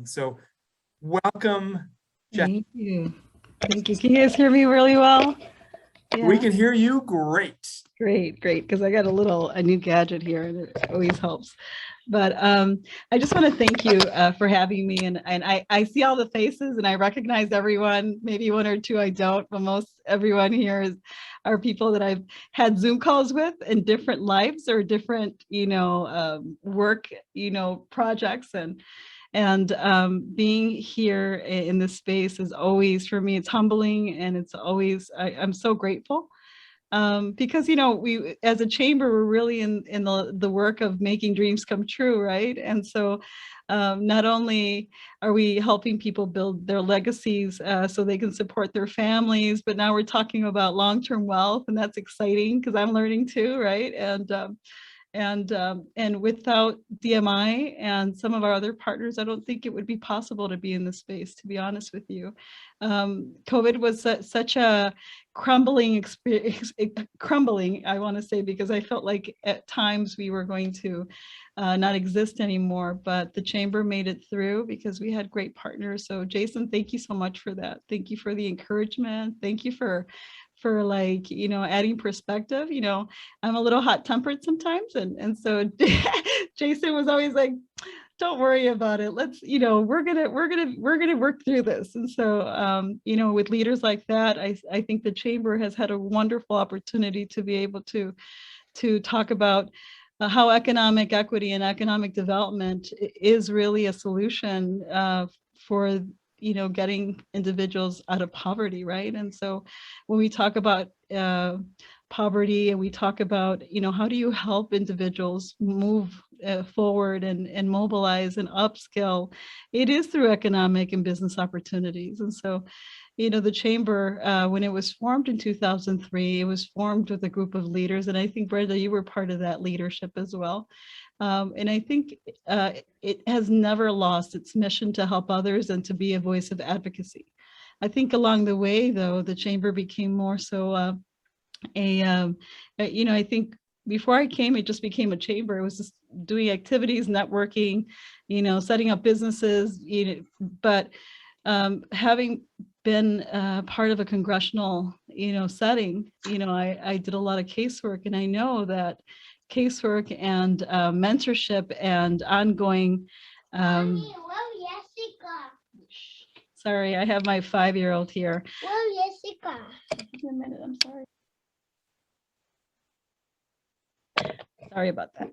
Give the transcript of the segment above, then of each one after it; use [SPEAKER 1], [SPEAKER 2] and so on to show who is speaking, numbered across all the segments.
[SPEAKER 1] So welcome, Jeff.
[SPEAKER 2] Thank you. Thank you. Can you guys hear me really well? Yeah.
[SPEAKER 1] We can hear you great.
[SPEAKER 2] Great, because I got a new gadget here and it always helps. But I just want to thank you for having me. And I see all the faces and I recognize everyone, maybe one or two I don't, but most everyone here are people that I've had Zoom calls with in different lives or different, work, projects. And being here in this space is always, for me, it's humbling, and it's always, I'm so grateful. Because we as a chamber, we're really in the work of making dreams come true, right? And so not only are we helping people build their legacies so they can support their families, but now we're talking about long-term wealth, and that's exciting because I'm learning too, right? And without DMI and some of our other partners, I don't think it would be possible to be in this space, to be honest with you. COVID was such a crumbling experience, I want to say, because I felt like at times we were going to not exist anymore, but the chamber made it through because we had great partners. So Jason, thank you so much for that. Thank you for the encouragement. Thank you for adding perspective. I'm a little hot tempered sometimes. And so Jason was always like, don't worry about it. Let's, we're going to work through this. And so, with leaders like that, I think the chamber has had a wonderful opportunity to be able to talk about how economic equity and economic development is really a solution for getting individuals out of poverty, right? And so when we talk about poverty and we talk about, how do you help individuals move forward and mobilize and upskill, it is through economic and business opportunities. And so, the chamber, when it was formed in 2003, it was formed with a group of leaders. And I think, Brenda, you were part of that leadership as well. And I think it has never lost its mission to help others and to be a voice of advocacy. I think along the way, though, the chamber became more so I think before I came, it just became a chamber. It was just doing activities, networking, setting up businesses, but having been part of a congressional, setting, I did a lot of casework, and I know that casework and mentorship and ongoing sorry, I have my 5-year-old here. Jessica. A minute, I'm sorry. Sorry about that.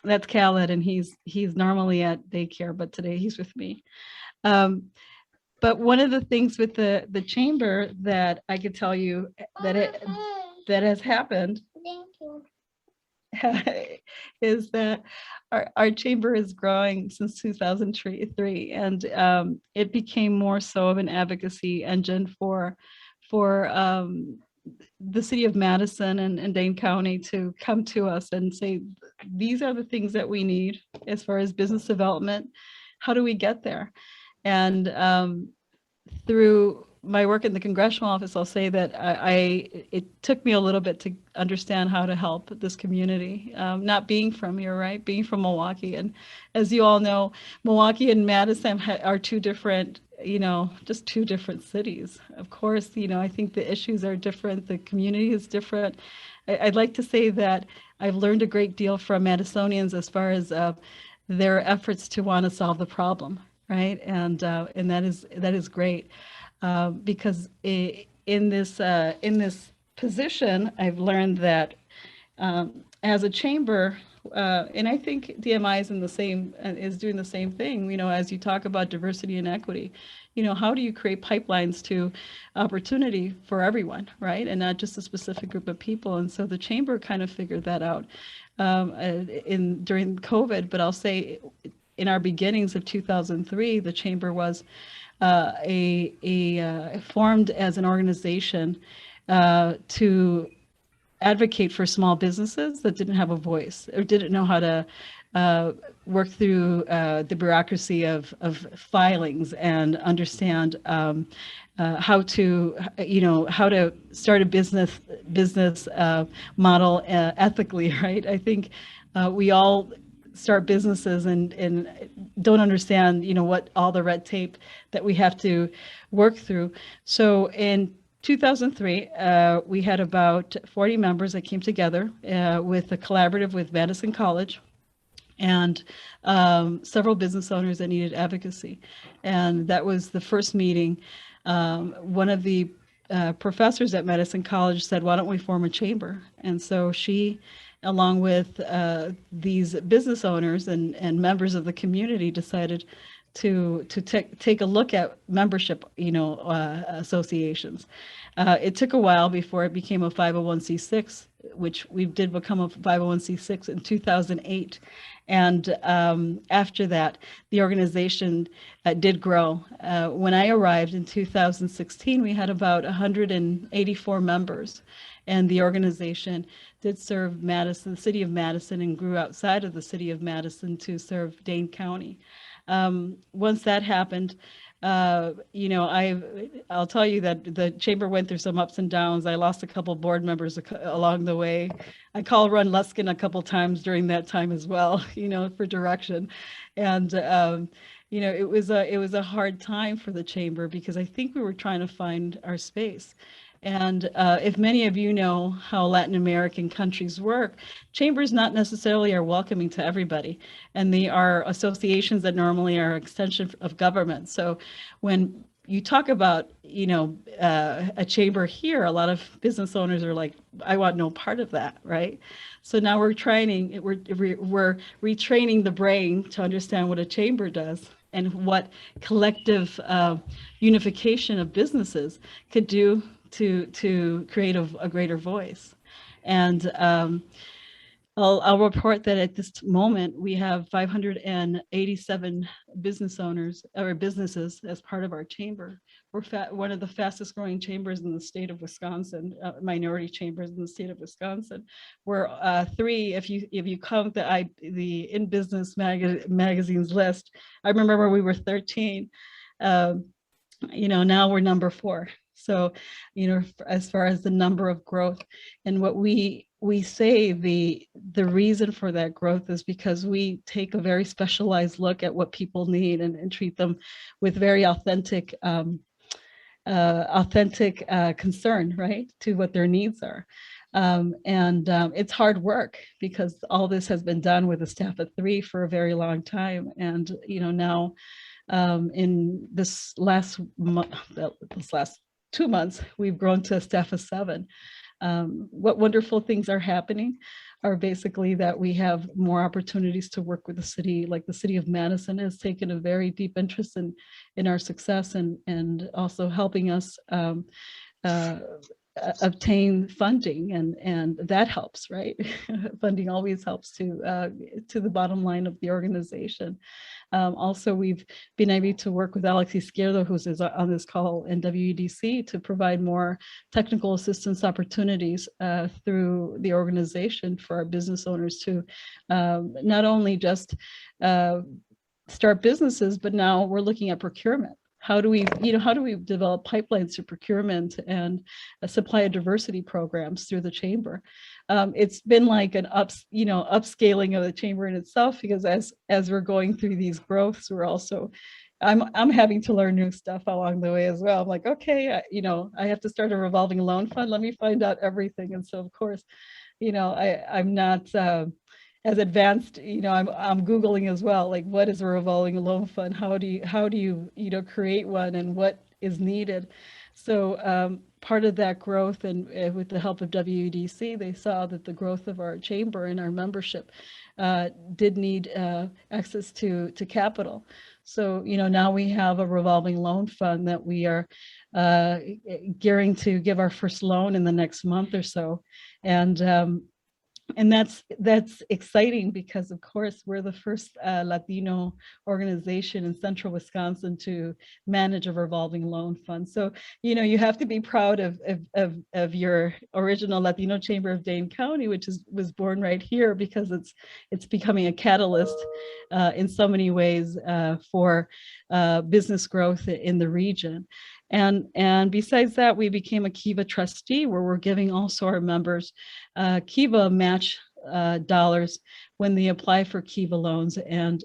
[SPEAKER 2] That's Khaled, and he's normally at daycare, but today he's with me. But one of the things with the chamber that I could tell you that has happened. Thank you. Is that our chamber is growing since 2003, and it became more so of an advocacy engine for the city of Madison and Dane County to come to us and say, these are the things that we need as far as business development. How do we get there? And through my work in the congressional office, I'll say that it took me a little bit to understand how to help this community, not being from here, right? Being from Milwaukee. And as you all know, Milwaukee and Madison are two different, just two different cities. Of course, I think the issues are different. The community is different. I'd like to say that I've learned a great deal from Madisonians as far as their efforts to want to solve the problem, right? And that is great. Because in this position, I've learned that as a chamber, and I think DMI is doing the same thing. As you talk about diversity and equity, how do you create pipelines to opportunity for everyone, right? And not just a specific group of people. And so the chamber kind of figured that out during COVID. But I'll say, in our beginnings of 2003, the chamber was formed as an organization to advocate for small businesses that didn't have a voice or didn't know how to work through the bureaucracy of filings and understand how to start a business model ethically, right? I think we all start businesses and don't understand, what all the red tape that we have to work through. So in 2003, we had about 40 members that came together with a collaborative with Madison College and several business owners that needed advocacy. And that was the first meeting. One of the professors at Madison College said, why don't we form a chamber? And so she, along with these business owners and members of the community, decided to take a look at membership, associations. It took a while before it became a 501c6, which we did become a 501c6 in 2008. And after that, the organization did grow. When I arrived in 2016, we had about 184 members. And the organization did serve Madison, the city of Madison, and grew outside of the city of Madison to serve Dane County. Once that happened, I'll tell you that the chamber went through some ups and downs. I lost a couple board members along the way. I called Ron Luskin a couple times during that time as well, for direction. And, it was a hard time for the chamber because I think we were trying to find our space. And if many of you know how Latin American countries work, chambers not necessarily are welcoming to everybody. And they are associations that normally are extension of government. So when you talk about, a chamber here, a lot of business owners are like, I want no part of that, right? So now we're retraining the brain to understand what a chamber does and what collective unification of businesses could do to create a greater voice. And I'll report that at this moment, we have 587 business owners or businesses as part of our chamber. We're one of the fastest growing chambers in the state of Wisconsin, minority chambers in the state of Wisconsin. We're three, if you count the In Business magazine's list. I remember we were 13. Now we're number 4. So, as far as the number of growth, and what we say the reason for that growth is because we take a very specialized look at what people need and treat them with very authentic concern, right, to what their needs are. It's hard work because all this has been done with a staff of 3 for a very long time. And, now in this last 2 months, we've grown to a staff of 7. What wonderful things are happening are basically that we have more opportunities to work with the city. Like the city of Madison has taken a very deep interest in our success and also helping us obtain funding, and that helps, right? Funding always helps to the bottom line of the organization. Also, we've been able to work with Alex Izquierdo, who's on this call in WEDC, to provide more technical assistance opportunities through the organization for our business owners to not only just start businesses, but now we're looking at procurement. How do we develop pipelines to procurement and supply diversity programs through the chamber? It's been like an upscaling of the chamber in itself, because as we're going through these growths, we're also, I'm having to learn new stuff along the way as well. I'm like, okay, I have to start a revolving loan fund. Let me find out everything. And so, of course, I'm not as advanced, I'm Googling as well, like what is a revolving loan fund? How do you create one, and what is needed? So part of that growth, and with the help of WEDC, they saw that the growth of our chamber and our membership did need access to capital. So, now we have a revolving loan fund that we are gearing to give our first loan in the next month or so. And that's exciting because, of course, we're the first Latino organization in central Wisconsin to manage a revolving loan fund. So, you have to be proud of your original Latino Chamber of Dane County, which was born right here, because it's becoming a catalyst in so many ways for business growth in the region. And besides that, we became a Kiva trustee, where we're giving also our members Kiva match dollars when they apply for Kiva loans. And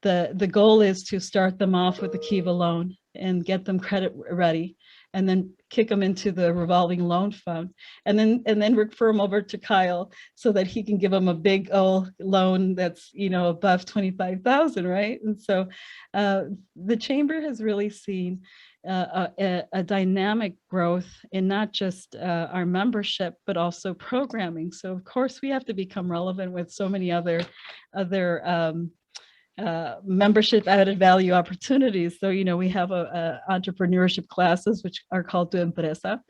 [SPEAKER 2] the goal is to start them off with a Kiva loan and get them credit ready, and then kick them into the revolving loan fund, and then refer them over to Kyle so that he can give them a big old loan that's, you know, above 25,000, right? And so the chamber has really seen a dynamic growth in not just our membership, but also programming. So of course we have to become relevant with so many other membership added value opportunities. So, you know, we have a entrepreneurship classes, which are called Tu Empresa.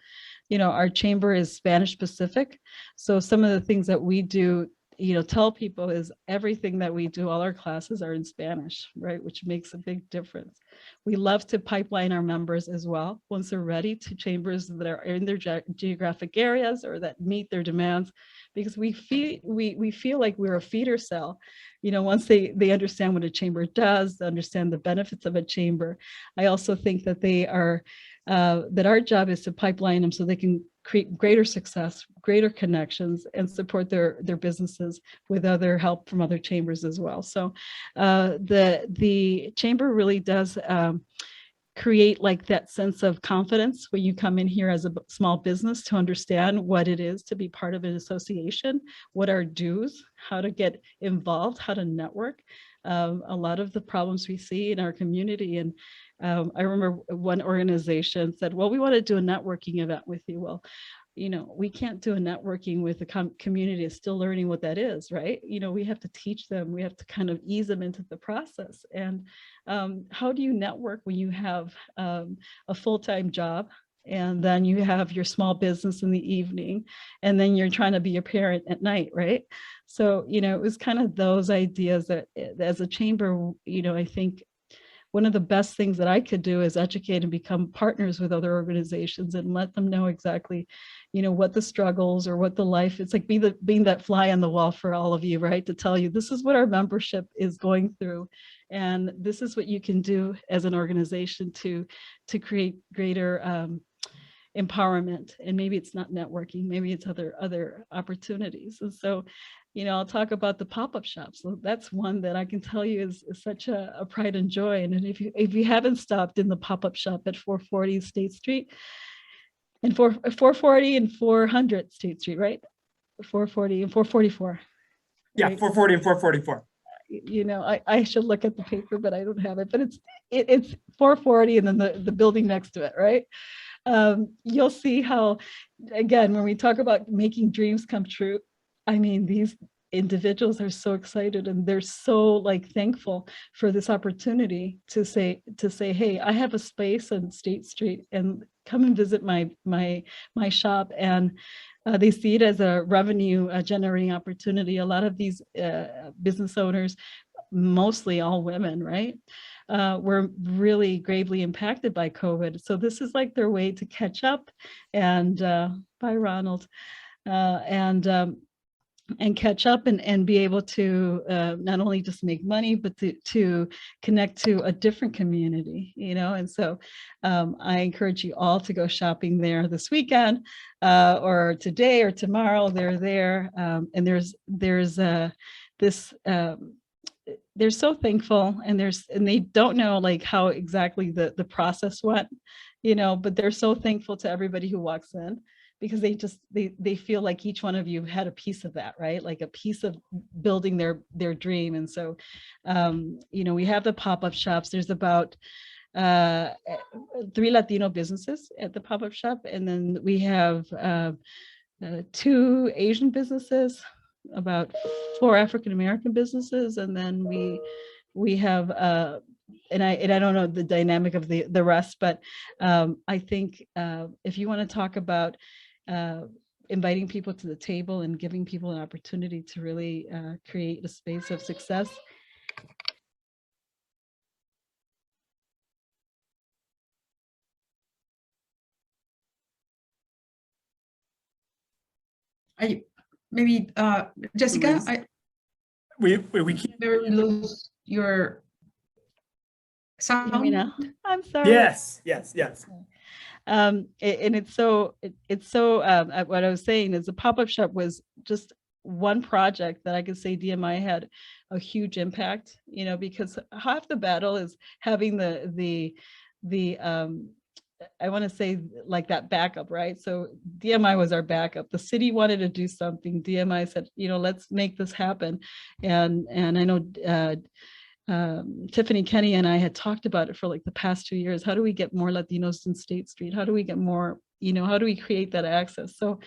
[SPEAKER 2] You know, our chamber is Spanish specific. So some of the things that we do, you know, tell people is everything that we do, all our classes are in Spanish, right? Which makes a big difference. We love to pipeline our members as well, once they're ready, to chambers that are in their geographic areas or that meet their demands, because we feel like we're a feeder cell. You know, once they understand what a chamber does, they understand the benefits of a chamber. I also think that they are, that our job is to pipeline them so they can create greater success, greater connections, and support their businesses with other help from other chambers as well. So the chamber really does create like that sense of confidence when you come in here as a small business to understand what it is to be part of an association, what are dues, how to get involved, how to network. A lot of the problems we see in our community, and I remember one organization said, well, we want to do a networking event with you. Well, you know, we can't do a networking with the community is still learning what that is, right? You know, we have to teach them, we have to kind of ease them into the process. And how do you network when you have a full-time job, and then you have your small business in the evening, and then you're trying to be a parent at night, right? So, you know, it was kind of those ideas that as a chamber, you know, I think one of the best things that I could do is educate and become partners with other organizations and let them know exactly, you know, what the struggles or what the life, it's like being that fly on the wall for all of you, right? To tell you, this is what our membership is going through. And this is what you can do as an organization to create greater empowerment. And maybe it's not networking, maybe it's other opportunities. And so, you know, I'll talk about the pop-up shops. So that's one that I can tell you is such a pride and joy. And if you haven't stopped in the pop-up shop at 440 State Street and 440 and 400 State Street, right? 440 and 444.
[SPEAKER 1] Yeah,
[SPEAKER 2] right?
[SPEAKER 1] 440 and 444.
[SPEAKER 2] You know, I should look at the paper, but I don't have it. But it's 440 and then the building next to it, right? You'll see how, again, when we talk about making dreams come true, I mean, these individuals are so excited and they're so like thankful for this opportunity to say, hey, I have a space on State Street and come and visit my shop. And they see it as a revenue generating opportunity. A lot of these business owners, mostly all women, right, were really gravely impacted by COVID. So this is like their way to catch up. And bye, Ronald. And catch up and be able to not only just make money, but to connect to a different community, you know. And so I encourage you all to go shopping there this weekend or today or tomorrow. They're there, and they're so thankful, and they don't know like how exactly the process went, you know, but they're so thankful to everybody who walks in, because they feel like each one of you had a piece of that, right? Like a piece of building their dream. And so, you know, we have the pop-up shops. There's about 3 Latino businesses at the pop-up shop. And then we have 2 Asian businesses, about 4 African-American businesses. And then we have, and I don't know the dynamic of the rest, but I think if you want to talk about inviting people to the table and giving people an opportunity to really create a space of success.
[SPEAKER 3] Maybe Jessica,
[SPEAKER 1] We can't.
[SPEAKER 3] maybe lose your sound.
[SPEAKER 2] Hear me now? I'm sorry.
[SPEAKER 1] Yes.
[SPEAKER 2] And it's so what I was saying is the pop-up shop was just one project that I could say DMI had a huge impact, you know, because half the battle is having the I want to say like that backup, right? So DMI was our backup. The city wanted to do something. DMI said, you know, let's make this happen. And I know Tiffany Kenny and I had talked about it for like the past 2 years. How do we get more Latinos in State Street? How do we get more, you know, how do we create that access? So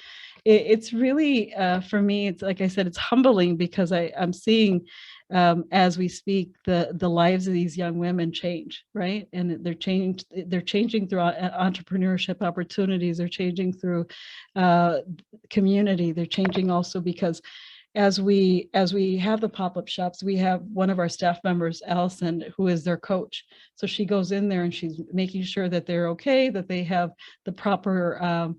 [SPEAKER 2] it's really, for me, it's like I said, it's humbling because I'm seeing as we speak, the lives of these young women change, right? And they're changing through entrepreneurship opportunities. They're changing through community. They're changing also because as we have the pop-up shops, we have one of our staff members, Allison, who is their coach. So she goes in there and she's making sure that they're okay, that they have the proper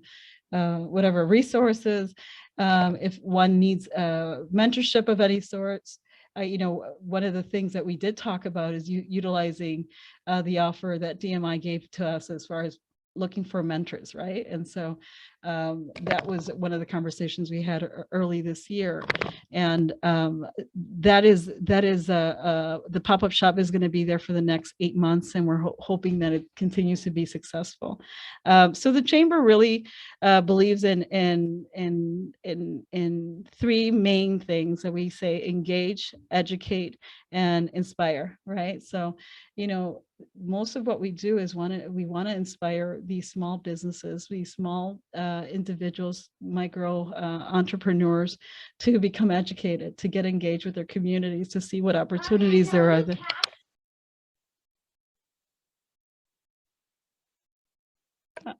[SPEAKER 2] whatever resources. If one needs mentorship of any sorts, you know, one of the things that we did talk about is utilizing the offer that DMI gave to us as far as looking for mentors, right? And so that was one of the conversations we had early this year. And that is the pop-up shop is going to be there for the next 8 months, and we're hoping that it continues to be successful. So the chamber really believes in three main things that we say: engage, educate, and inspire, right? So, you know, most of what we do is we want to inspire these small businesses, these small individuals, micro entrepreneurs, to become educated, to get engaged with their communities, to see what opportunities there are.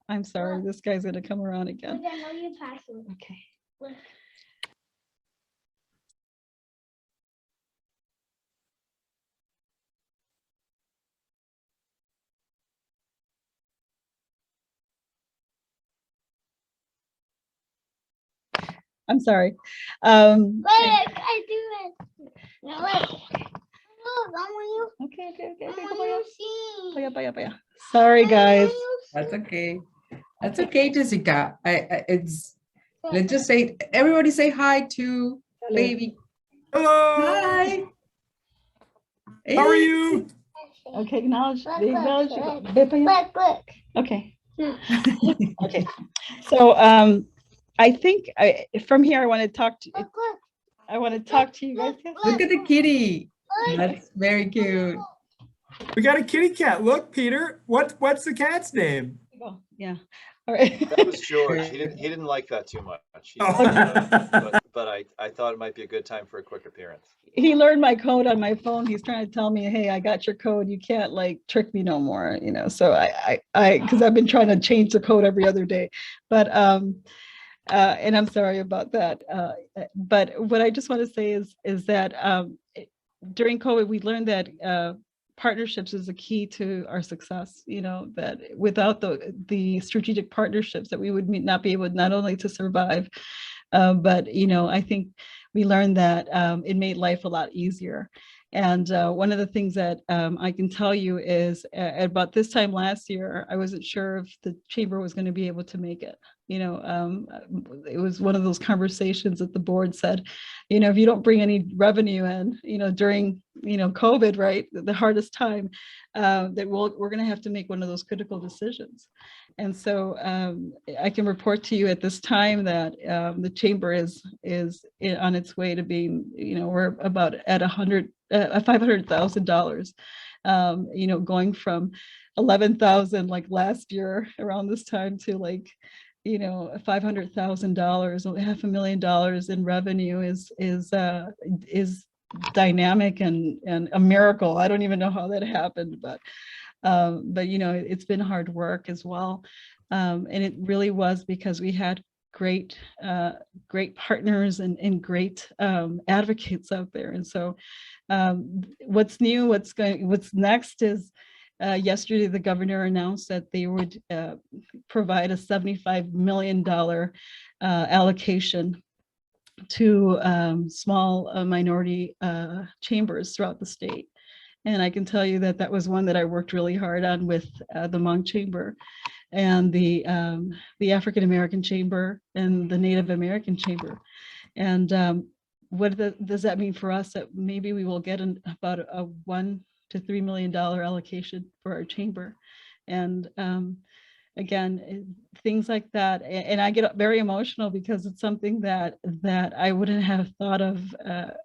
[SPEAKER 2] I'm sorry, this guy's going to come around again. Okay. I'm sorry.
[SPEAKER 4] I do it. No, wait.
[SPEAKER 2] Okay. Sorry, guys.
[SPEAKER 3] That's okay. That's okay, Jessica. Let's just say, everybody say hi to baby.
[SPEAKER 1] Hello.
[SPEAKER 3] Hi.
[SPEAKER 1] How are
[SPEAKER 3] Hey.
[SPEAKER 1] you?
[SPEAKER 2] Okay, acknowledge.
[SPEAKER 4] Look.
[SPEAKER 2] Okay. Okay. So I think from here I want to talk to you guys.
[SPEAKER 3] Look at the kitty. That's very cute.
[SPEAKER 1] We got a kitty cat. Look, Peter. What's the cat's name?
[SPEAKER 2] Oh, yeah. All right.
[SPEAKER 5] That was George. He didn't like that too much.
[SPEAKER 1] Oh.
[SPEAKER 5] But I thought it might be a good time for a quick appearance.
[SPEAKER 2] He learned my code on my phone. He's trying to tell me, hey, I got your code. You can't like trick me no more, you know. So because I've been trying to change the code every other day, but and I'm sorry about that. But what I just want to say is that during COVID, we learned that partnerships is the key to our success. You know, that without the strategic partnerships, that we would not be able not only to survive, but you know, I think we learned that it made life a lot easier. And one of the things that I can tell you is at about this time last year, I wasn't sure if the chamber was going to be able to make it. You know, it was one of those conversations that the board said, you know, if you don't bring any revenue in, you know, during, you know, COVID, right, the hardest time, that we're going to have to make one of those critical decisions. And so I can report to you at this time that the chamber is on its way to being, you know, we're about at $500,000, you know, going from 11,000 like last year around this time to like, you know, $500,000, $500,000 in revenue is dynamic and a miracle. I don't even know how that happened, but you know, it's been hard work as well. And it really was because we had great partners and great advocates out there. And so what's new, what's next is yesterday the governor announced that they would provide a $75 million allocation to small minority chambers throughout the state. And I can tell you that that was one that I worked really hard on with the Hmong Chamber and the African American Chamber and the Native American Chamber. And does that mean for us? That maybe we will get about a $1 to $3 million allocation for our chamber. And again, things like that. And I get very emotional because it's something that I wouldn't have thought of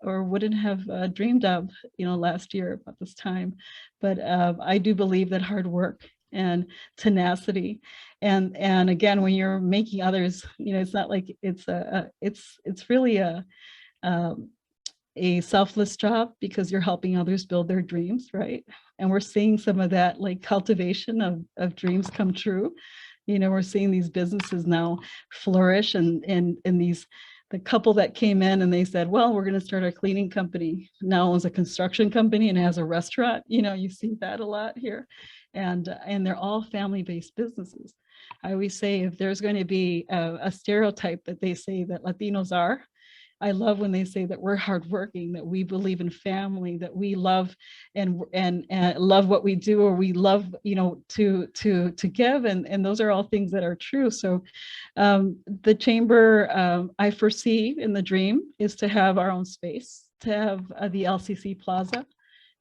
[SPEAKER 2] or wouldn't have dreamed of, last year about this time. But I do believe that hard work and tenacity, and again, when you're making others, it's not like it's really a selfless job, because you're helping others build their dreams, right? And we're seeing some of that, like, cultivation of dreams come true. We're seeing these businesses now flourish, and the couple that came in and they said, well, we're going to start a cleaning company, now owns a construction company and has a restaurant. You see that a lot here. And they're all family-based businesses. I always say, if there's going to be a stereotype that they say that Latinos are, I love when they say that we're hardworking, that we believe in family, that we love and love what we do, or we love, to give. And those are all things that are true. So the chamber, I foresee in the dream, is to have our own space, to have the LCC Plaza.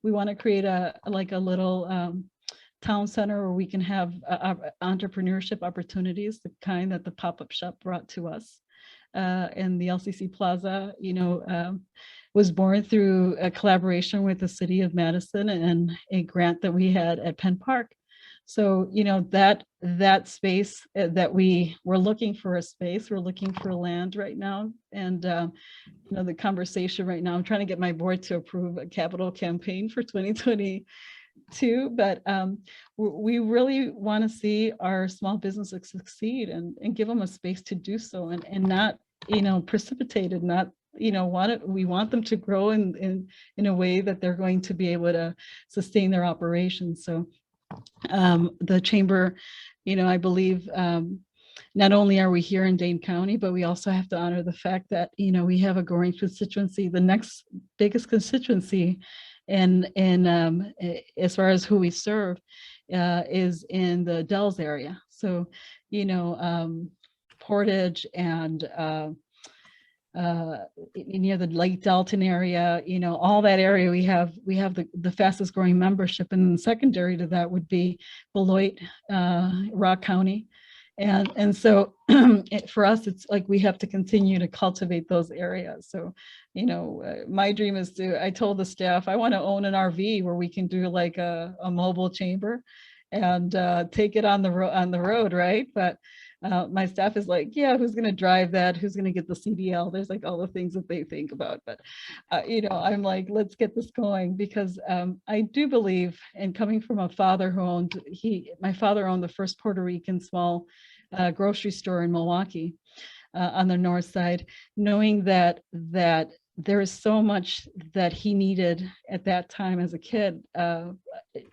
[SPEAKER 2] We want to create a little town center where we can have entrepreneurship opportunities, the kind that the pop-up shop brought to us. And the LCC Plaza, was born through a collaboration with the city of Madison and a grant that we had at Penn Park. So, that space that we're looking for a space, we're looking for land right now. And, the conversation right now, I'm trying to get my board to approve a capital campaign for 2022, but we really want to see our small businesses succeed and give them a space to do so, and not, precipitated, not, we want them to grow in a way that they're going to be able to sustain their operations. So the chamber, I believe, not only are we here in Dane County, but we also have to honor the fact that, we have a growing constituency. The next biggest constituency, and as far as who we serve, is in the Dells area. So, Portage and near the Lake Delton area, all that area, we have the fastest growing membership. And secondary to that would be Beloit, Rock County. And so for us, it's like we have to continue to cultivate those areas. So, my dream is I told the staff, I want to own an RV where we can do like a mobile chamber and take it on the road, right? But my staff is like, yeah, who's going to drive that? Who's going to get the CDL? There's like all the things that they think about. But, I'm like, let's get this going, because I do believe, and coming from a father who my father owned the first Puerto Rican small grocery store in Milwaukee on the north side, knowing that there is so much that he needed at that time as a kid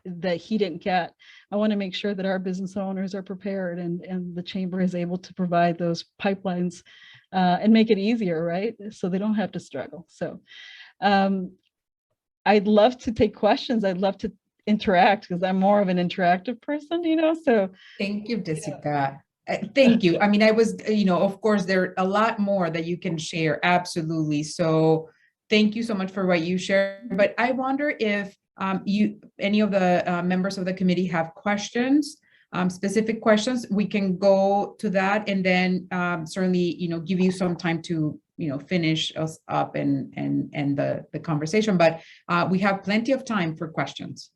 [SPEAKER 2] that he didn't get. I want to make sure that our business owners are prepared, and the chamber is able to provide those pipelines and make it easier, right? So they don't have to struggle. So I'd love to take questions. I'd love to interact, because I'm more of an interactive person, so.
[SPEAKER 3] Thank you, Jessica. Thank you. I mean, I was, of course, there are a lot more that you can share. Absolutely. So thank you so much for what you shared. But I wonder if any of the members of the committee have questions, specific questions. We can go to that, and then certainly, give you some time to, finish us up and the conversation. But we have plenty of time for questions.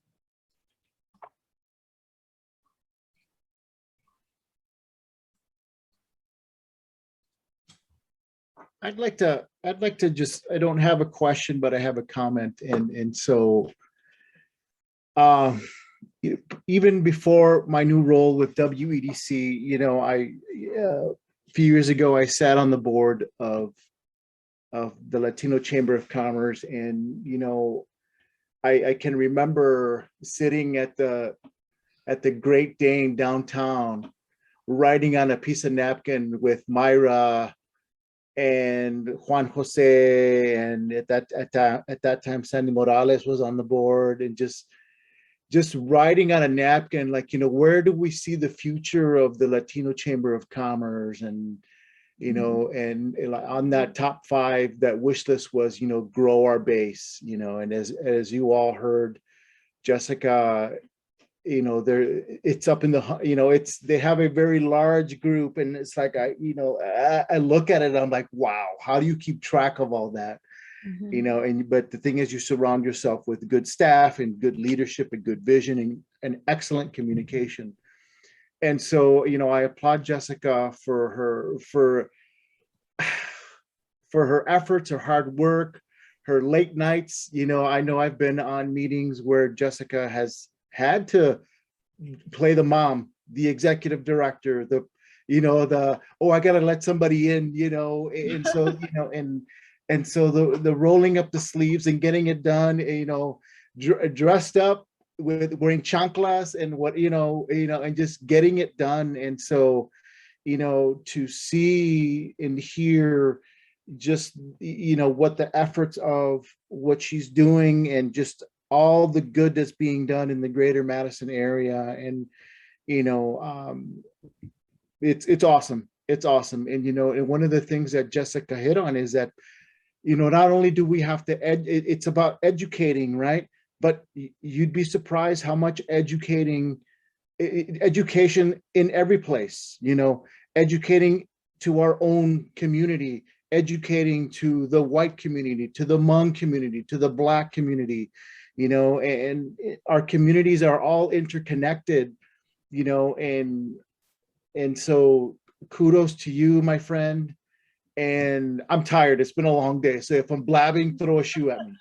[SPEAKER 6] I'd like to just, I don't have a question, but I have a comment. And so even before my new role with WEDC, a few years ago, I sat on the board of the Latino Chamber of Commerce. And, I can remember sitting at the Great Dane downtown, writing on a piece of napkin with Myra and Juan Jose, and at that time Sandy Morales was on the board, and just writing on a napkin, like, where do we see the future of the Latino Chamber of Commerce? And you know, and on that top 5, that wish list was, you know, grow our base, you know, and as you all heard, Jessica, you know, it's up in the, you know, they have a very large group, and it's like, I look at it, I'm like, wow, how do you keep track of all that? You know, but the thing is, you surround yourself with good staff and good leadership and good vision and excellent communication. And so, you know, I applaud Jessica for her efforts, her hard work, her late nights. You know I've been on meetings where Jessica has had to play the mom, the executive director, I gotta let somebody in, you know, and so, you know, and so the rolling up the sleeves and getting it done, you know, dressed up with wearing chanclas and and just getting it done. And so, you know, to see and hear just, you know, what the efforts of what she's doing and just all the good that's being done in the greater Madison area. And, you know, it's awesome. It's awesome. And, you know, and one of the things that Jessica hit on is that, you know, not only do we have to it's about educating, right? But you'd be surprised how much education in every place, you know, educating to our own community, educating to the white community, to the Hmong community, to the Black community, you know, and our communities are all interconnected, you know, and so kudos to you, my friend. And I'm tired. It's been a long day. So if I'm blabbing, throw a shoe at me.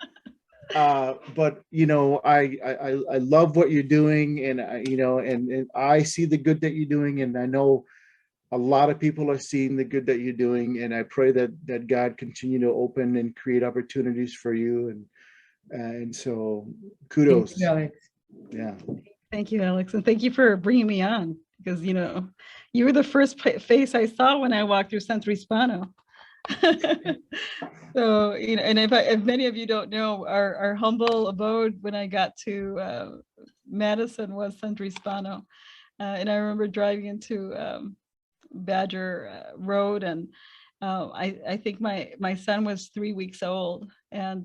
[SPEAKER 6] But you know, I love what you're doing, and and I see the good that you're doing, and I know a lot of people are seeing the good that you're doing, and I pray that God continue to open and create opportunities for you, and so kudos.
[SPEAKER 3] Thank you, Alex.
[SPEAKER 6] Yeah.
[SPEAKER 2] Thank you, Alex, and thank you for bringing me on, because you know, you were the first face I saw when I walked through Centro Hispano. So, you know, and if many of you don't know, our humble abode when I got to Madison was Centro Hispano, and I remember driving into Badger Road, and I think my son was 3 weeks old, and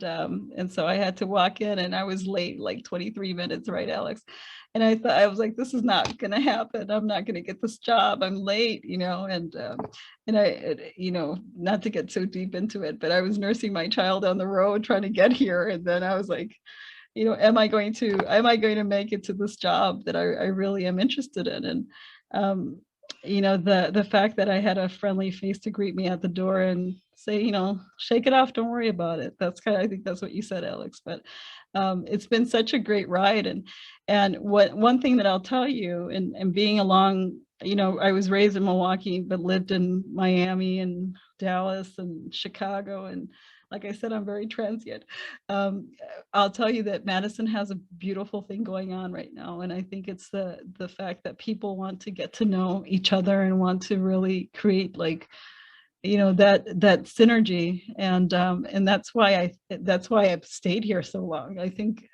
[SPEAKER 2] so I had to walk in, and I was late like 23 minutes, right, Alex? And I was like, this is not going to happen. I'm not going to get this job. I'm late, you know, and I, you know, not to get so deep into it, but I was nursing my child on the road trying to get here, and then I was like, you know, am I going to make it to this job that I really am interested in? And you know, the fact that I had a friendly face to greet me at the door and say, you know, shake it off, don't worry about it. That's I think that's what you said, Alex. But it's been such a great ride. And one thing that I'll tell you, and being along, you know, I was raised in Milwaukee, but lived in Miami and Dallas and Chicago. And like I said, I'm very transient. I'll tell you that Madison has a beautiful thing going on right now. And I think it's the fact that people want to get to know each other and want to really create, like, you know, that synergy. And that's why I've stayed here so long. I think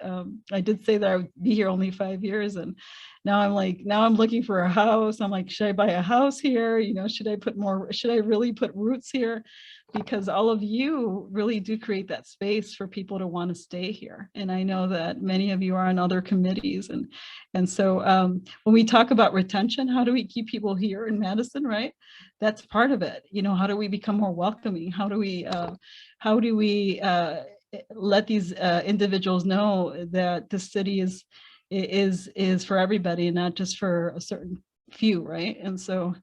[SPEAKER 2] I did say that I would be here only 5 years, and now I'm looking for a house. I'm like, should I buy a house here? You know, should I really put roots here? Because all of you really do create that space for people to want to stay here. And I know that many of you are on other committees. And so when we talk about retention, how do we keep people here in Madison, right? That's part of it. You know, how do we become more welcoming? How do we let these individuals know that the city is for everybody and not just for a certain few, right? And so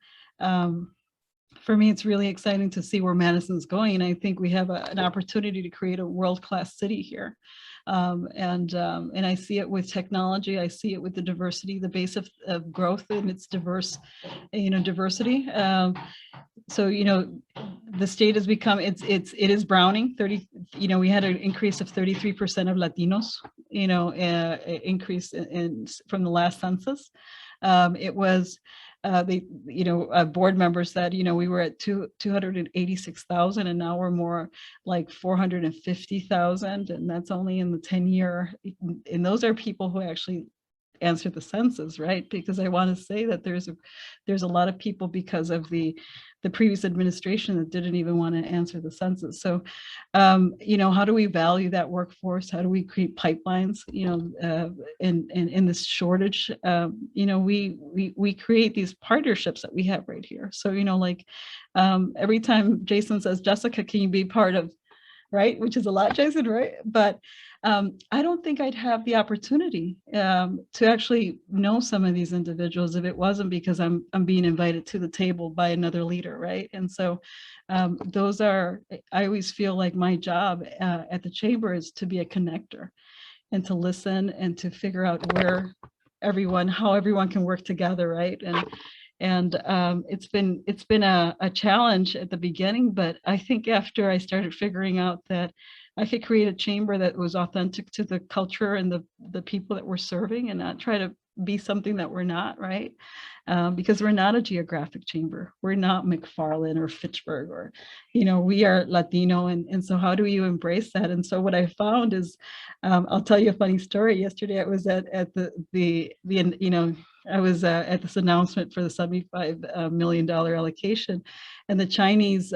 [SPEAKER 2] for me, it's really exciting to see where Madison's going. And I think we have an opportunity to create a world-class city here. And I see it with technology. I see it with the diversity, the base of growth and its diverse, you know, diversity. So, you know, the state has become, it is browning. 30, you know, we had an increase of 33% of Latinos, you know, increase in from the last census. It was, you know, board members said, you know, we were at 286,000 and now we're more like 450,000, and that's only in the 10-year. And those are people who actually answer the census, right? Because I want to say that there's a lot of people because of the previous administration that didn't even want to answer the census. So, how do we value that workforce? How do we create pipelines? In this shortage, we create these partnerships that we have right here. So, every time Jason says, Jessica, can you be part of, right? Which is a lot, Jason, right? But I don't think I'd have the opportunity to actually know some of these individuals if it wasn't because I'm being invited to the table by another leader, right? And so I always feel like my job at the chamber is to be a connector and to listen and to figure out how everyone can work together, right? And it's been a challenge at the beginning, but I think after I started figuring out that I could create a chamber that was authentic to the culture and the people that we're serving and not try to be something that we're not, right? Because we're not a geographic chamber. We're not McFarland or Fitchburg or, we are Latino. And so how do you embrace that? And so what I found is, I'll tell you a funny story. Yesterday I was at I was at this announcement for the $75 million allocation, and the Chinese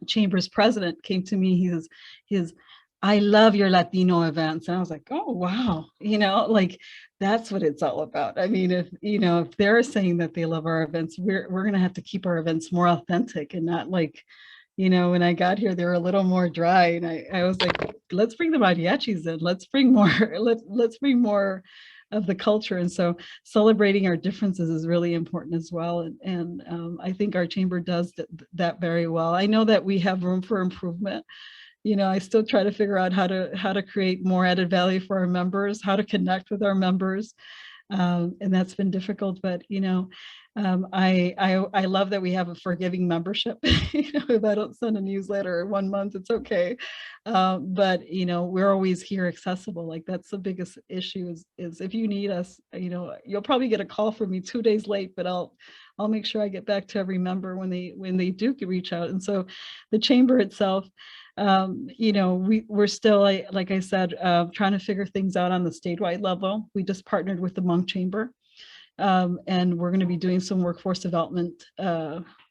[SPEAKER 2] chamber's president came to me. He says, I love your Latino events. And I was like, oh, wow. That's what it's all about. I mean, if they're saying that they love our events, we're going to have to keep our events more authentic and not when I got here, they were a little more dry. And I was like, let's bring the mariachis in. Let's bring more, let's bring more of the culture. And so celebrating our differences is really important as well. And I think our chamber does that very well. I know that we have room for improvement. I still try to figure out how to create more added value for our members, how to connect with our members. And that's been difficult, but I love that we have a forgiving membership. If I don't send a newsletter 1 month, it's okay. But we're always here accessible. Like that's the biggest issue is if you need us, you'll probably get a call from me 2 days late, but I'll make sure I get back to every member when they do reach out. And so the chamber itself, we're still, like I said, trying to figure things out on the statewide level. We just partnered with the Hmong Chamber, and we're going to be doing some workforce development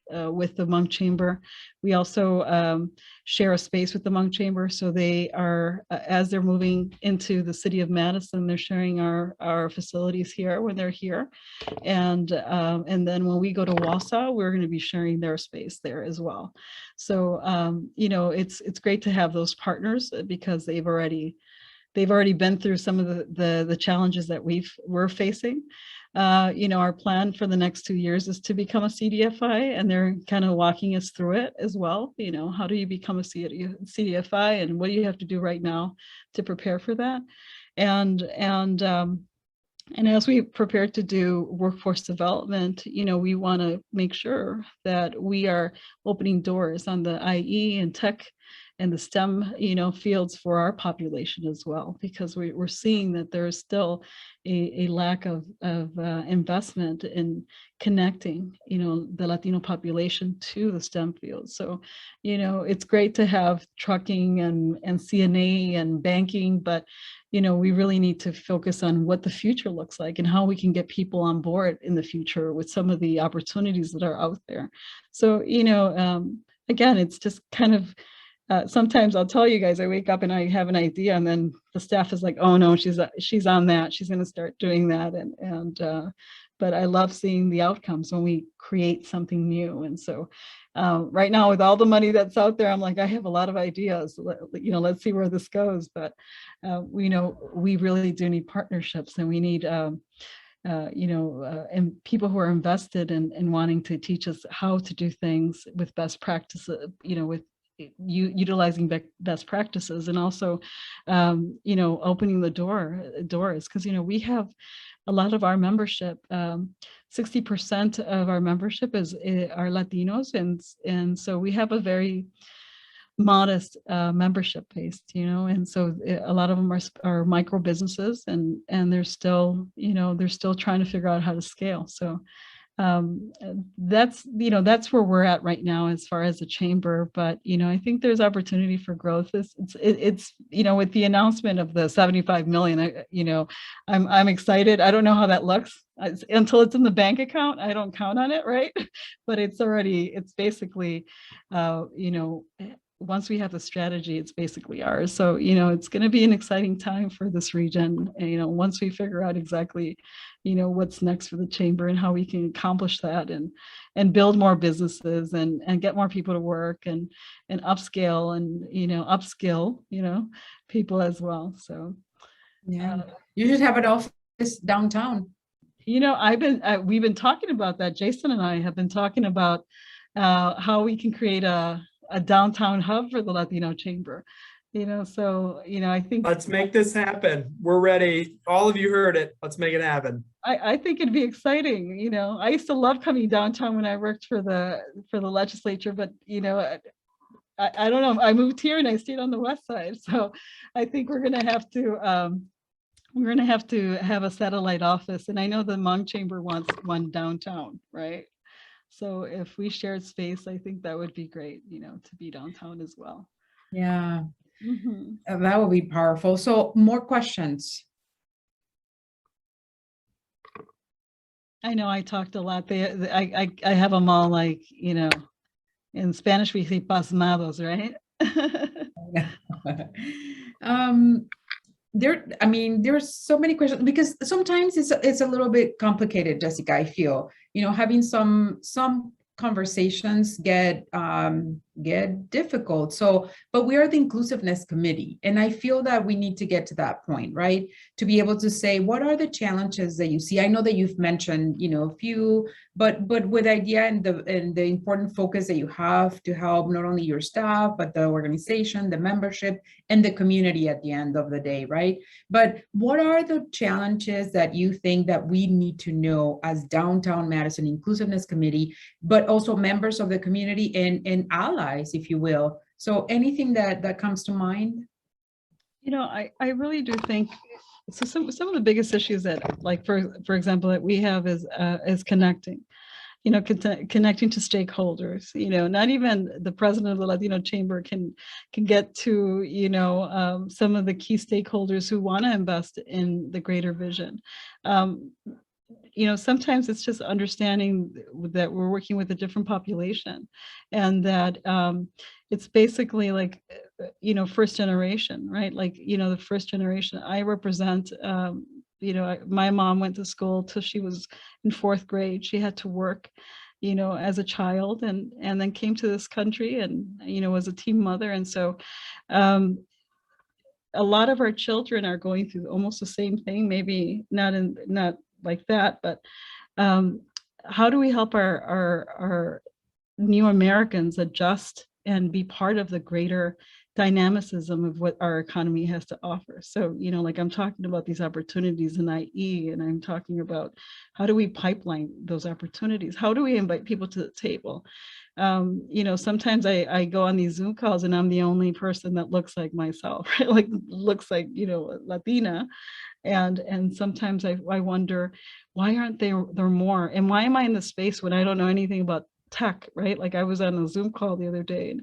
[SPEAKER 2] with the Hmong Chamber. We also share a space with the Hmong Chamber, so they are, as they're moving into the city of Madison, they're sharing our facilities here when they're here, and then when we go to Wausau, we're going to be sharing their space there as well. So it's great to have those partners because they've already been through some of the challenges that we're facing. Our plan for the next 2 years is to become a CDFI, and they're kind of walking us through it as well. How do you become a CDFI, and what do you have to do right now to prepare for that? And as we prepare to do workforce development, we want to make sure that we are opening doors on the IE and tech and the STEM, fields for our population as well, because we're seeing that there's still a lack of investment in connecting, the Latino population to the STEM fields. So, it's great to have trucking and CNA and banking, but we really need to focus on what the future looks like and how we can get people on board in the future with some of the opportunities that are out there. So, again, it's just kind of, sometimes I'll tell you guys, I wake up and I have an idea, and then the staff is like, oh no, she's on that. She's going to start doing that. But I love seeing the outcomes when we create something new. And so right now, with all the money that's out there, I'm like, I have a lot of ideas, let's see where this goes. But we really do need partnerships, and we need and people who are invested in wanting to teach us how to do things with best practices, with utilizing best practices, and also opening the doors, because we have a lot of our membership, 60% of our membership are Latinos, and so we have a very modest membership base, and so a lot of them are micro businesses, and they're still trying to figure out how to scale. So that's, that's where we're at right now as far as the chamber. But, I think there's opportunity for growth. It's with the announcement of the 75 million, I'm excited. I don't know how that looks until it's in the bank account. I don't count on it, right? But it's basically, once we have the strategy, it's basically ours. So, it's going to be an exciting time for this region. And, once we figure out exactly, what's next for the chamber and how we can accomplish that and build more businesses and get more people to work and upscale and, upskill, people as well. So,
[SPEAKER 3] Yeah, you should have an office downtown.
[SPEAKER 2] we've been talking about that. Jason and I have been talking about how we can create a downtown hub for the Latino Chamber. So, I think
[SPEAKER 1] Let's make this happen. We're ready. All of you heard it. Let's make it happen.
[SPEAKER 2] I think it'd be exciting. I used to love coming downtown when I worked for the legislature, but I don't know. I moved here and I stayed on the west side, so I think we're gonna have to have a satellite office. And I know the Hmong Chamber wants one downtown, right? So if we shared space, I think that would be great, to be downtown as well.
[SPEAKER 3] Yeah,
[SPEAKER 2] Mhm.
[SPEAKER 3] that would be powerful. So more questions.
[SPEAKER 2] I know I talked a lot. I have them all, like, in Spanish we say pasmados, right?
[SPEAKER 3] There's so many questions because sometimes it's a little bit complicated, Jessica. I feel, having some conversations get difficult. So, but we are the Inclusiveness Committee, and I feel that we need to get to that point, right? To be able to say, what are the challenges that you see? I know that you've mentioned, a few, but with idea and the important focus that you have to help not only your staff, but the organization, the membership, and the community at the end of the day, right? But what are the challenges that you think that we need to know as Downtown Madison Inclusiveness Committee, but also members of the community and allies, if you will? So anything that comes to mind?
[SPEAKER 2] I really do think so. Some of the biggest issues that, like, for example, that we have is connecting. Connecting to stakeholders. Not even the president of the Latino Chamber can get to some of the key stakeholders who want to invest in the greater vision. Sometimes it's just understanding that we're working with a different population, and that it's basically like, first generation, right? Like, the first generation I represent. My mom went to school till she was in 4th grade. She had to work, as a child, and then came to this country and, was a teen mother. And so a lot of our children are going through almost the same thing, maybe not like that, but how do we help our new Americans adjust and be part of the greater dynamicism of what our economy has to offer? So, like, I'm talking about these opportunities in IE, and I'm talking about how do we pipeline those opportunities? How do we invite people to the table? Sometimes I go on these Zoom calls and I'm the only person that looks like myself, right? Like, looks like, Latina. And sometimes I wonder, why aren't there more? And why am I in the space when I don't know anything about tech, right? Like, I was on a Zoom call the other day,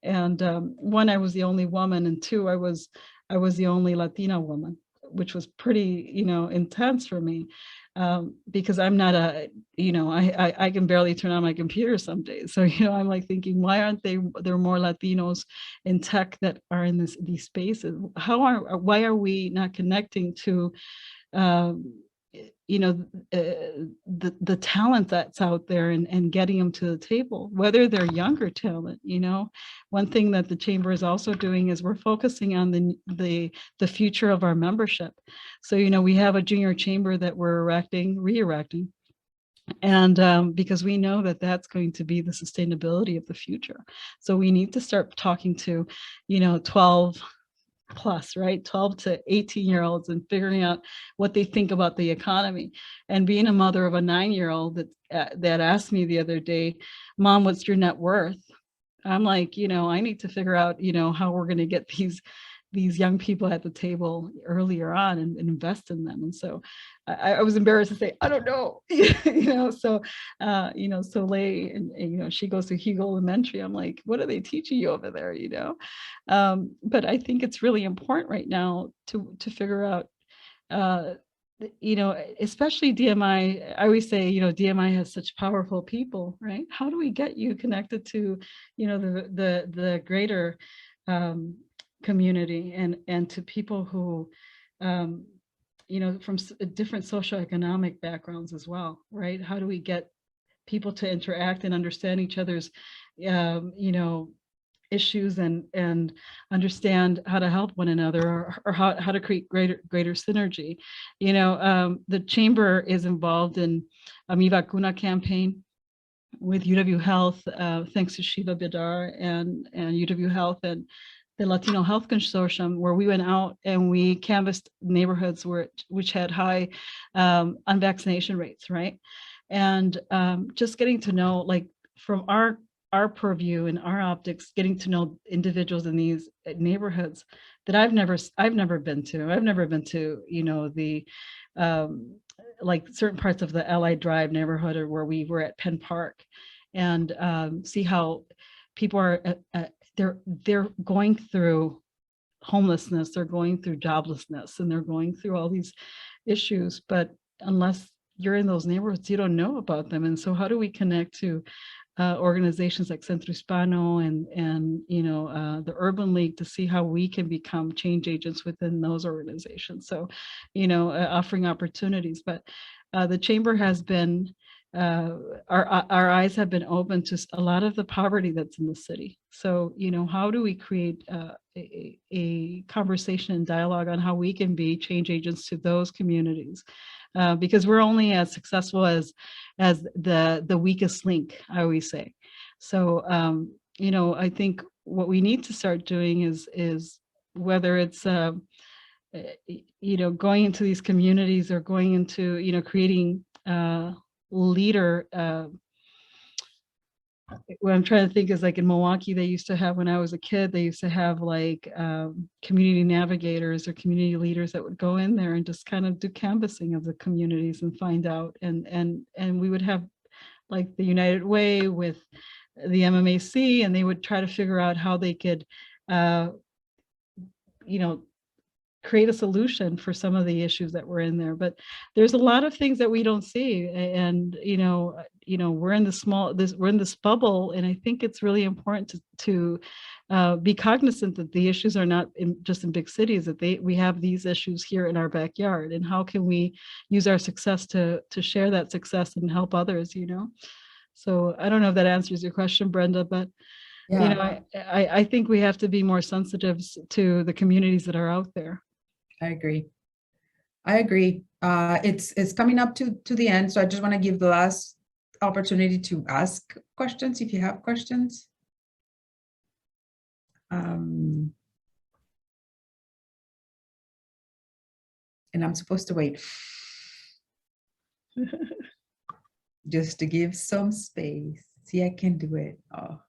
[SPEAKER 2] and one, I was the only woman, and two, I was the only Latina woman, which was pretty, intense for me, because I'm not I can barely turn on my computer some days. So, I'm like thinking, why aren't there more Latinos in tech that are in these spaces? Why are we not connecting to the talent that's out there and getting them to the table, whether they're younger talent? One thing that the chamber is also doing is we're focusing on the future of our membership. So, we have a junior chamber that we're re-erecting, and because we know that that's going to be the sustainability of the future. So we need to start talking to 12 plus, right? 12 to 18-year-olds, and figuring out what they think about the economy. And being a mother of a 9-year-old that asked me the other day, Mom, what's your net worth? I'm like, I need to figure out, how we're going to get these these young people at the table earlier on and invest in them. And so I was embarrassed to say, I don't know, so, Soleil, and, she goes to Hugo Elementary. I'm like, what are they teaching you over there, But I think it's really important right now to figure out, especially DMI. I always say, DMI has such powerful people, right? How do we get you connected to, the greater community and to people who, from different socioeconomic backgrounds as well, right? How do we get people to interact and understand each other's, issues and understand how to help one another, or how to create greater synergy. The chamber is involved in a Mi Vacuna campaign with UW Health, thanks to Shiva Bidar and UW Health and the Latino Health Consortium, where we went out and we canvassed neighborhoods which had high unvaccination rates, right? And just getting to know, like, from our purview and our optics, getting to know individuals in these neighborhoods that I've never been to. I've never been to, the like certain parts of the Allied Drive neighborhood, or where we were at Penn Park, and see how people are they're going through homelessness, they're going through joblessness, and they're going through all these issues. But unless you're in those neighborhoods, you don't know about them. And so how do we connect to organizations like Centro Hispano and the Urban League to see how we can become change agents within those organizations? So, offering opportunities. But the chamber has been, our eyes have been open to a lot of the poverty that's in the city. So, how do we create a conversation and dialogue on how we can be change agents to those communities? Because we're only as successful as the weakest link, I always say. So, I think what we need to start doing is whether it's, going into these communities, or going into, creating leader, what I'm trying to think is, like, in Milwaukee, they used to have, when I was a kid, they used to have like community navigators or community leaders that would go in there and just kind of do canvassing of the communities and find out. And we would have like the United Way with the MMAC, and they would try to figure out how they could, create a solution for some of the issues that were in there. But there's a lot of things that we don't see, and we're in we're in this bubble, and I think it's really important to be cognizant that the issues are not just in big cities, that we have these issues here in our backyard, and how can we use our success to share that success and help others. So I don't know if that answers your question, Brenda, but
[SPEAKER 3] Yeah,
[SPEAKER 2] I think we have to be more sensitive to the communities that are out there.
[SPEAKER 3] I agree. It's coming up to the end, so I just want to give the last opportunity to ask questions if you have questions. And I'm supposed to wait just to give some space. See, I can do it. Oh.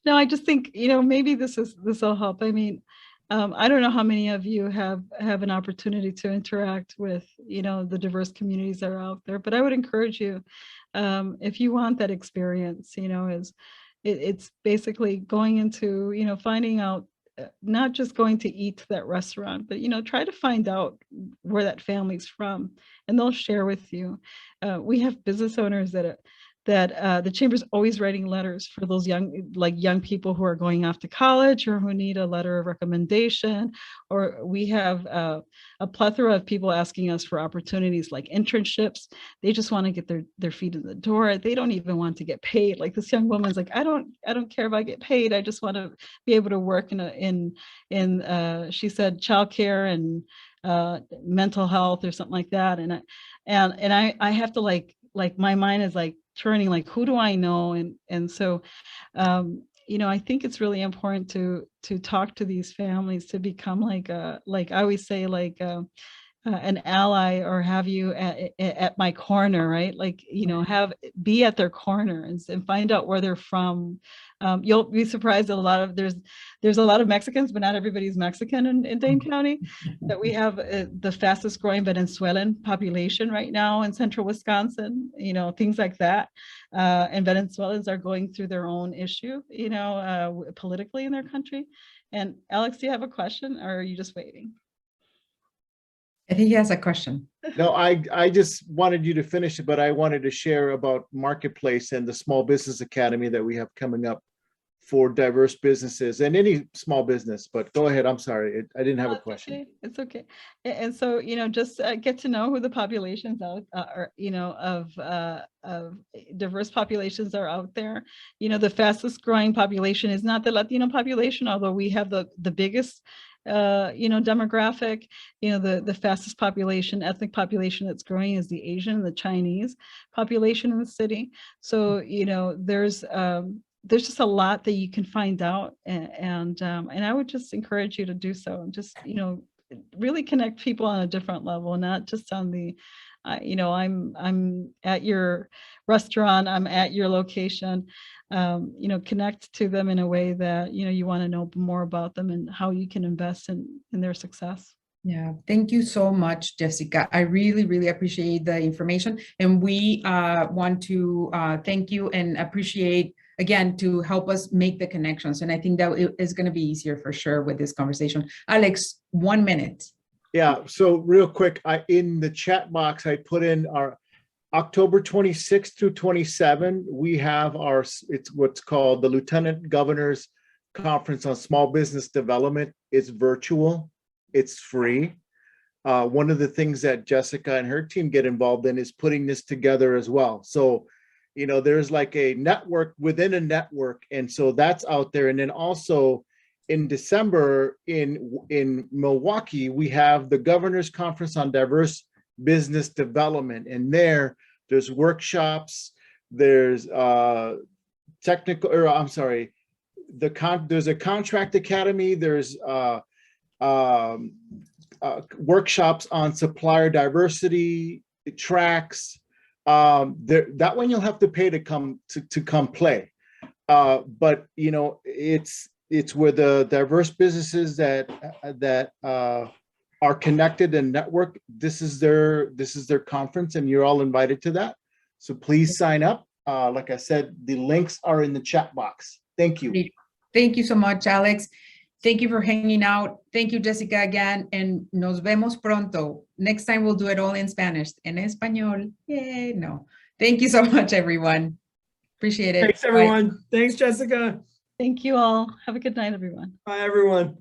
[SPEAKER 2] No, I just think, maybe this will help. I mean, I don't know how many of you have an opportunity to interact with, the diverse communities that are out there, but I would encourage you, if you want that experience, it's basically going into, finding out, not just going to eat to that restaurant, but, try to find out where that family's from, and they'll share with you. We have business owners that the chamber's always writing letters for those young people who are going off to college, or who need a letter of recommendation. Or we have a plethora of people asking us for opportunities like internships. They just want to get their feet in the door. They don't even want to get paid. Like, this young woman's like, I don't care if I get paid. I just want to be able to work in she said childcare and mental health or something like that. And I have to like my mind is like turning, like, who do I know? And so, I think it's really important to talk to these families, to become like I always say, like an ally or have you at my corner, right? Like, you know, be at their corner and find out where they're from. You'll be surprised there's a lot of Mexicans, but not everybody's Mexican in Dane County. That we have the fastest growing Venezuelan population right now in central Wisconsin, you know, things like that. And Venezuelans are going through their own issue, you know, politically in their country. And Alex, do you have a question or are you just waiting?
[SPEAKER 3] I think he has a question.
[SPEAKER 6] No, I just wanted you to finish it, but I wanted to share about Marketplace and the Small Business Academy that we have coming up for diverse businesses and any small business. But go ahead. I'm sorry. I didn't have a question.
[SPEAKER 2] Okay. It's okay. And so, you know, just get to know who the populations are, you know, of diverse populations are out there. You know, the fastest growing population is not the Latino population, although we have the biggest you know, demographic. You know, the fastest population, ethnic population that's growing is the Asian and the Chinese population in the city. So, you know, there's just a lot that you can find out, and I would just encourage you to do so, and just, you know, really connect people on a different level, not just on the, you know, I'm at your restaurant, I'm at your location, you know, connect to them in a way that, you know, you want to know more about them and how you can invest in their success.
[SPEAKER 3] Yeah, thank you so much, Jessica. I really, really appreciate the information. And we want to thank you and appreciate, again, to help us make the connections. And I think that it is going to be easier for sure with this conversation. Alex, 1 minute.
[SPEAKER 6] Yeah, so real quick, in the chat box, I put in our October 26th through 27, we have it's what's called the Lieutenant Governor's Conference on Small Business Development. It's virtual, it's free. One of the things that Jessica and her team get involved in is putting this together as well. So, you know, there's like a network within a network. And so that's out there. And then also in December in Milwaukee, we have the Governor's Conference on Diverse Business Development. And there's workshops, there's there's a contract academy, there's workshops on supplier diversity, tracks. That one you'll have to pay to come play. But you know, it's where the diverse businesses that are connected and network. This is their conference, and you're all invited to that. So please sign up. Like I said, the links are in the chat box. Thank you.
[SPEAKER 3] Thank you so much, Alex. Thank you for hanging out. Thank you, Jessica, again. And nos vemos pronto. Next time we'll do it all in Spanish. En español. Yay, no. Thank you so much, everyone. Appreciate it.
[SPEAKER 1] Thanks, everyone. Thanks, Jessica.
[SPEAKER 2] Thank you all. Have a good night, everyone.
[SPEAKER 1] Bye, everyone.